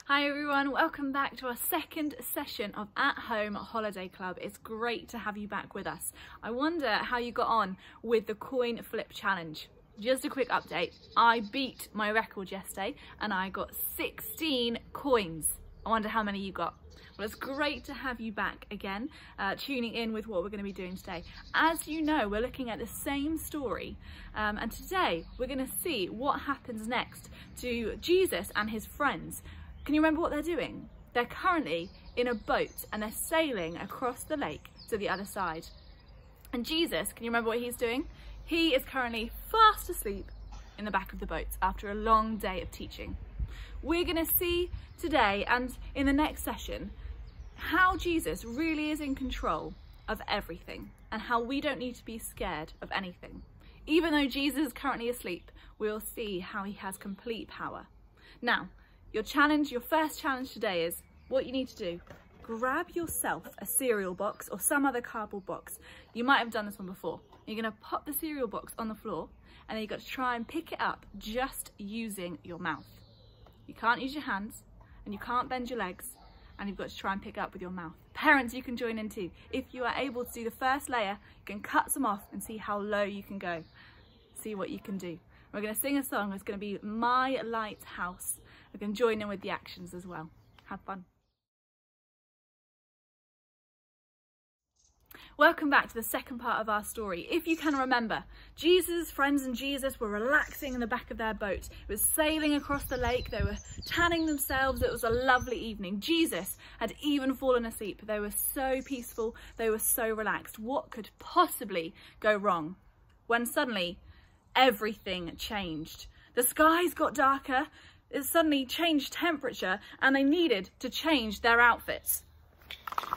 Hi everyone, welcome back to our second session of At Home Holiday Club. It's great to have you back with us. I wonder how you got on with the coin flip challenge. Just a quick update, I beat my record yesterday and I got 16 coins. I wonder how many you got. Well, it's great to have you back again, tuning in with what we're going to be doing today. As you know, we're looking at the same story, and today we're going to see what happens next to Jesus and his friends. Can you remember what they're doing? They're currently in a boat and they're sailing across the lake to the other side. And Jesus, can you remember what he's doing? He is currently fast asleep in the back of the boat after a long day of teaching. We're going to see today and in the next session how Jesus really is in control of everything and how we don't need to be scared of anything. Even though Jesus is currently asleep, we'll see how he has complete power. Now, your first challenge today is what you need to do. Grab yourself a cereal box or some other cardboard box. You might have done this one before. You're going to pop the cereal box on the floor and then you've got to try and pick it up just using your mouth. You can't use your hands and you can't bend your legs, and you've got to try and pick it up with your mouth. Parents, you can join in too. If you are able to do the first layer, you can cut some off and see how low you can go. See what you can do. We're going to sing a song. It's going to be My Lighthouse. We can join in with the actions as well. Have fun. Welcome back to the second part of our story. If you can remember, Jesus' friends and Jesus were relaxing in the back of their boat. It was sailing across the lake. They were tanning themselves. It was a lovely evening. Jesus had even fallen asleep. They were so peaceful. They were so relaxed. What could possibly go wrong? When suddenly everything changed. The skies got darker. It suddenly changed temperature and they needed to change their outfits.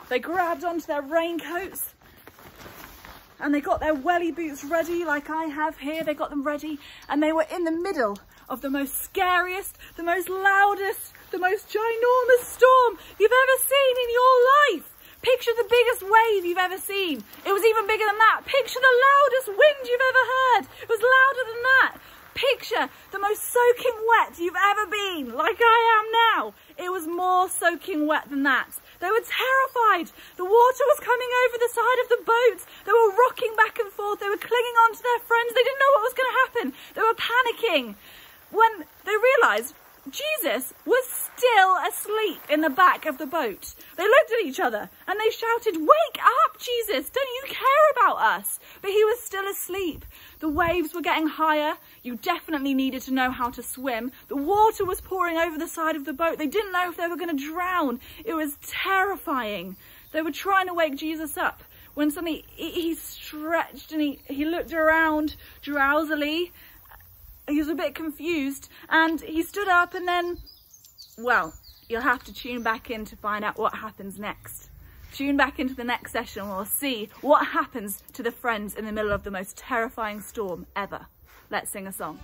They grabbed onto their raincoats and they got their welly boots ready like I have here. They got them ready and they were in the middle of the most scariest, the most loudest, the most ginormous storm you've ever seen in your life. Picture the biggest wave you've ever seen. It was even bigger than that. Picture the loudest wind you've ever heard. It was louder than that. Picture the most soaking wet you've ever been, like I am now. It was more soaking wet than that. They were terrified. The water was coming over the side of the boat. They were rocking back and forth. They were clinging on to their friends. They didn't know what was going to happen. They were panicking. When they realised Jesus was still asleep in the back of the boat. They looked at each other and they shouted, "Wake up, Jesus! Don't you care about us?" But he was still asleep. The waves were getting higher. You definitely needed to know how to swim. The water was pouring over the side of the boat. They didn't know if they were going to drown. It was terrifying. They were trying to wake Jesus up when suddenly he stretched and he looked around drowsily. He was a bit confused and he stood up and then, well, you'll have to tune back in to find out what happens next. Tune back into the next session and we'll see what happens to the friends in the middle of the most terrifying storm ever. Let's sing a song.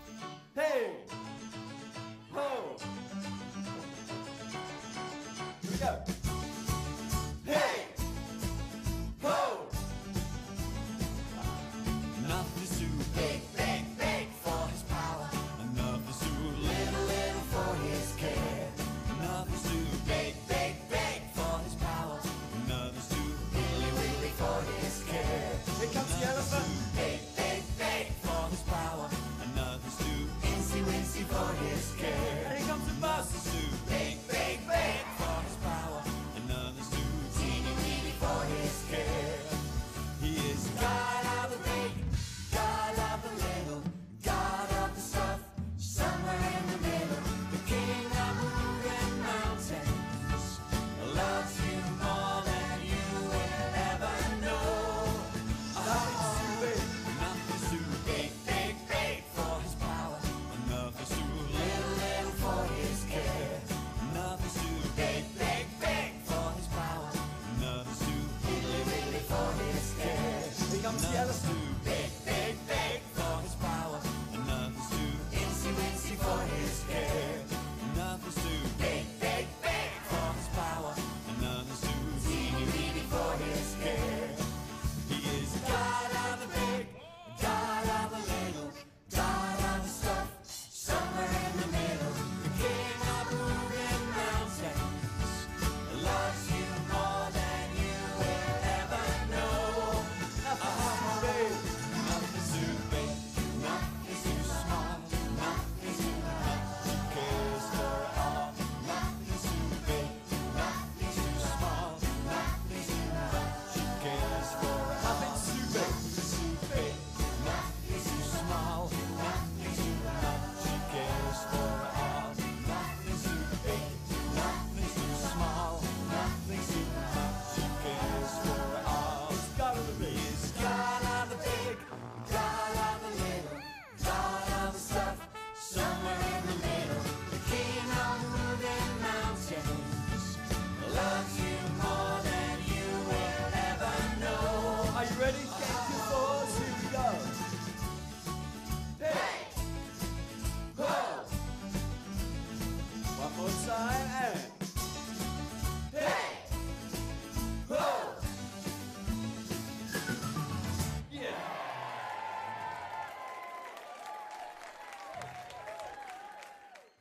Hey! Ho! Here we go. Hey! Ho! Nothing's too big, big, big for his power. Nothing's too little, little for his care. Nothing's too big, big, big for his power. Nothing's too really, really for his care. Here comes the elephant. Big, big, big for his power. Nothing's too easy, wincy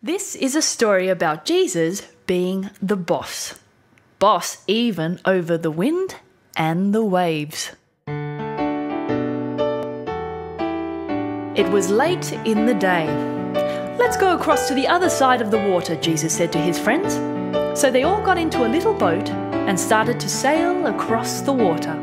This is a story about Jesus being the boss. Boss even over the wind and the waves. It was late in the day. "Let's go across to the other side of the water," Jesus said to his friends. So they all got into a little boat and started to sail across the water.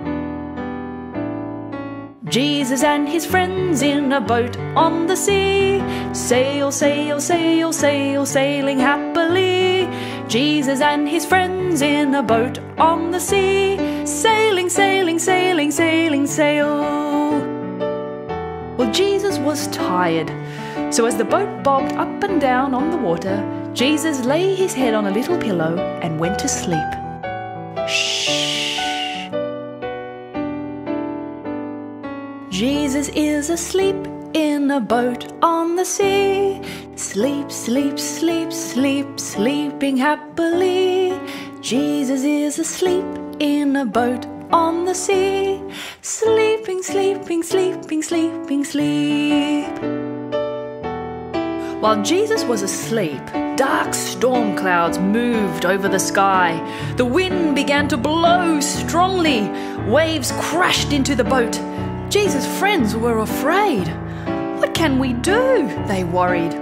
Jesus and his friends in a boat on the sea. Sail, sail, sail, sail, sailing happily. Jesus and his friends in a boat on the sea. Sailing, sailing, sailing, sailing, sail. Well, Jesus was tired. So as the boat bobbed up and down on the water, Jesus lay his head on a little pillow and went to sleep. Shh. Jesus is asleep in a boat on the sea. Sleep, sleep, sleep, sleep, sleeping happily. Jesus is asleep in a boat on the sea. Sleeping, sleeping, sleeping, sleeping, sleep. While Jesus was asleep, dark storm clouds moved over the sky. The wind began to blow strongly. Waves crashed into the boat. Jesus' friends were afraid. "What can we do?" they worried.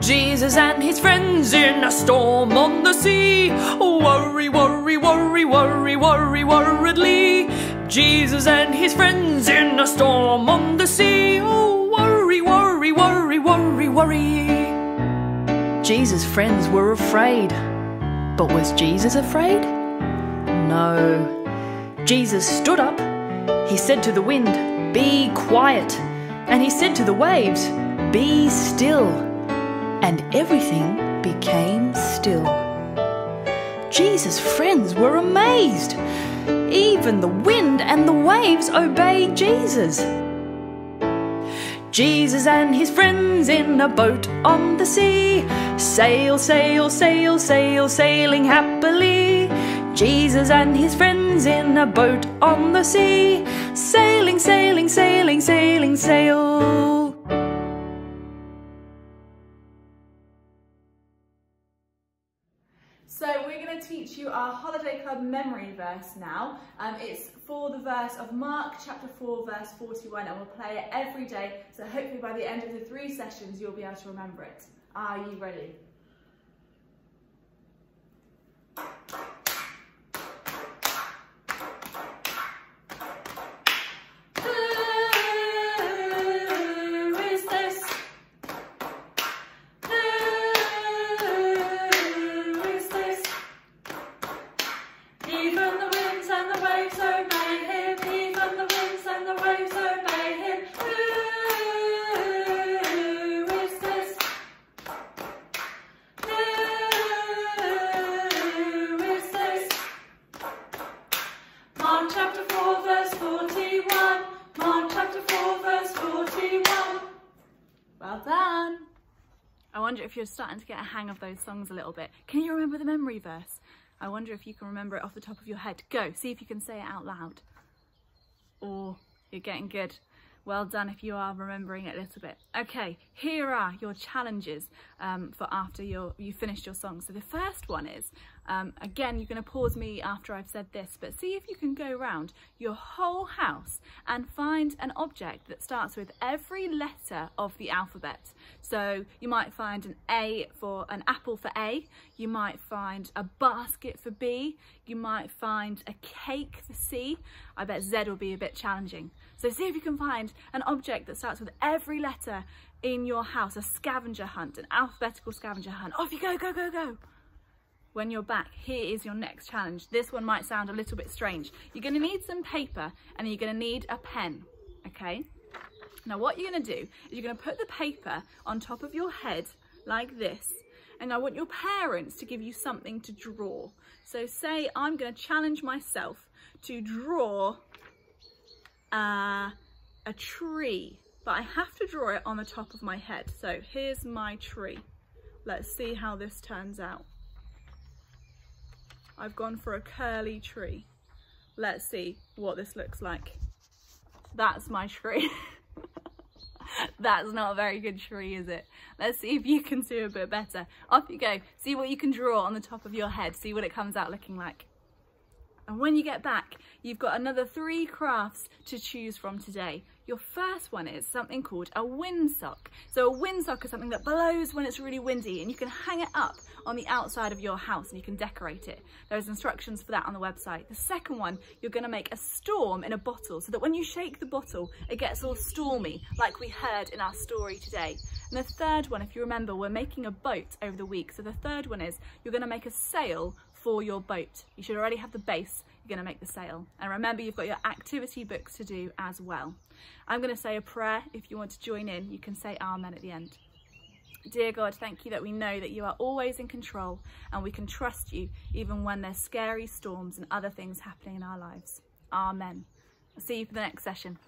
Jesus and his friends in a storm on the sea. Worry, worry, worry, worry, worry, worriedly. Jesus and his friends in a storm on the sea. Worry, worry, worry, worry, worry. Jesus' friends were afraid. But was Jesus afraid? No. Jesus stood up. He said to the wind, "Be quiet." And he said to the waves, "Be still." And everything became still. Jesus' friends were amazed. Even the wind and the waves obeyed Jesus. Jesus and his friends in a boat on the sea. Sail, sail, sail, sail, sailing happily. Jesus and his friends in a boat on the sea. Sailing, sailing, sailing, sailing, sail. So we're going to teach you our Holiday Club memory verse now. It's for the verse of Mark chapter 4 verse 41, and we'll play it every day, so hopefully by the end of the 3 sessions you'll be able to remember it. Are you ready? Well done! I wonder if you're starting to get a hang of those songs a little bit. Can you remember the memory verse? I wonder if you can remember it off the top of your head. Go, see if you can say it out loud. Oh, you're getting good. Well done if you are remembering it a little bit. Okay, here are your challenges for after you finished your song. So the first one is, again, you're going to pause me after I've said this, but see if you can go around your whole house and find an object that starts with every letter of the alphabet. So you might find an apple for A, you might find a basket for B, you might find a cake for C. I bet Z will be a bit challenging. So see if you can find an object that starts with every letter in your house, a scavenger hunt, an alphabetical scavenger hunt. Off you go, go, go, go. When you're back, here is your next challenge. This one might sound a little bit strange. You're going to need some paper and you're going to need a pen, okay? Now what you're going to do is you're going to put the paper on top of your head like this, and I want your parents to give you something to draw. So say I'm going to challenge myself to draw a tree, but I have to draw it on the top of my head. So here's my tree. Let's see how this turns out. I've gone for a curly tree. Let's see what this looks like. That's my tree. That's not a very good tree, is it? Let's see if you can do a bit better. Off you go. See what you can draw on the top of your head. See what it comes out looking like. And when you get back, you've got another 3 crafts to choose from today. Your first one is something called a windsock. So a windsock is something that blows when it's really windy, and you can hang it up on the outside of your house and you can decorate it. There's instructions for that on the website. The second one, you're going to make a storm in a bottle so that when you shake the bottle, it gets all stormy like we heard in our story today. And the third one, if you remember, we're making a boat over the week. So the third one is you're going to make a sail for your boat. You should already have the base, you're going to make the sail. And remember, you've got your activity books to do as well. I'm going to say a prayer. If you want to join in, you can say amen at the end. Dear God, thank you that we know that you are always in control and we can trust you even when there's scary storms and other things happening in our lives. Amen. I'll see you for the next session.